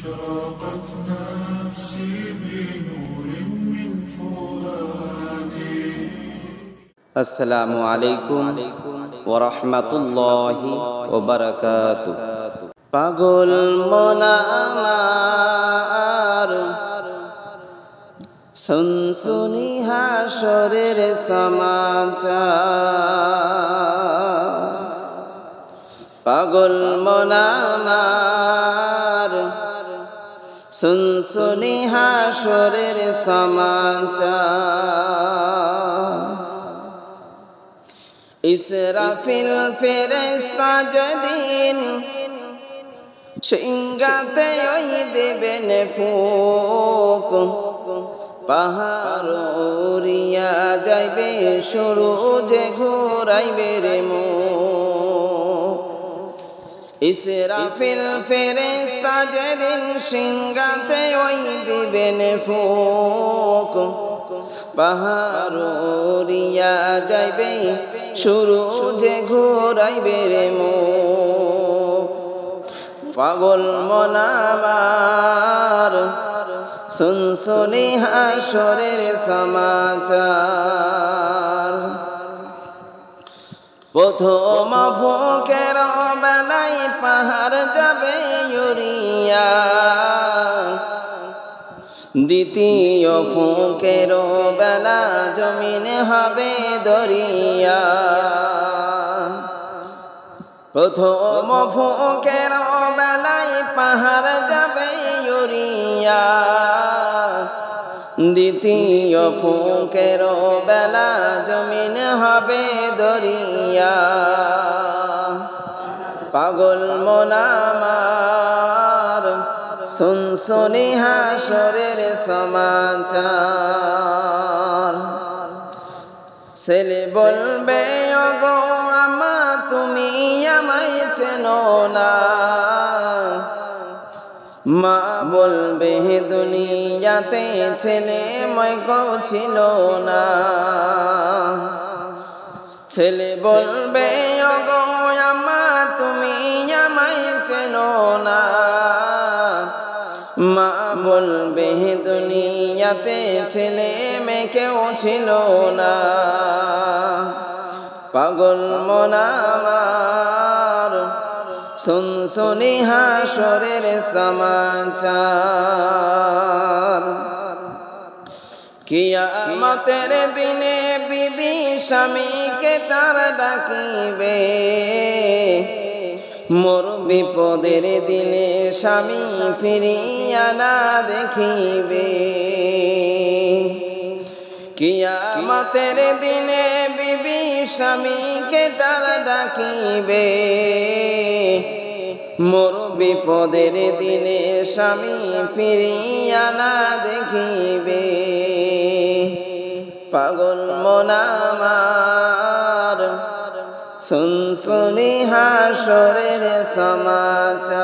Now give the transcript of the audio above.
أشرقت نفسي بنور من فؤادي السلام عليكم ورحمة الله وبركاته পাগল মন আমার শুনশুনি হাসরের সমাচার পাগল মন আমার শুনশুনি হাসরের সমাচার ইসরাফিল ফেরেশতা যেদিন সিংহাতে ওই দেবেন ফুক পাহাড় উড়িয়া যাইবে সূরজে ঘুরাইবে রে মুখ ইসরাফিল ফেরেশতা যেদিন সিংহাতে ওই দেবেন ফুক পাহাড় উড়িয়া যাইবে সূরজে ঘুরাইবে রে মুখ পাগল মন আমার শুনশুনি হাসরের সমাচার প্রথম ফুকের বেলায় পাহাড় যাবে উড়িয়া দ্বিতীয় ফুকের বেলা জমিন হবে দরিয়া প্রথম ফুকের বেলায় পাহাড় যাবে উড়িয়া দ্বিতীয় ফুকের বেলা জমিন হবে দরিয়া পাগল মন আমার শুনশুনি হাসরের সমাচার ছেলে বলবে ওগো আমা তুমি আমায় চেনো না মা বলবে দুনিয়াতে ছেলে মই কেউ ছিল না ছেলে বলবে ওগো আমা তুমি আমায় চেনো না মা বলবে দুনিয়াতে ছেলে মেয়ে কেউ ছিল না পাগল মন আমার শুনশুনি হাসরের সমাচার কিয়ামতের দিনে বিবি স্বামীকে তার ডাকিবে মোর বিপদের দিনে স্বামী ফিরিয়া না দেখিবে কিয়ামতের দিনে বিবি স্বামীকে তার ডাকিবে মোর বিপদের দিনে স্বামী ফিরিয়া না দেখিবে পাগল মন আমার শুনশুনি হাসরের সমাচার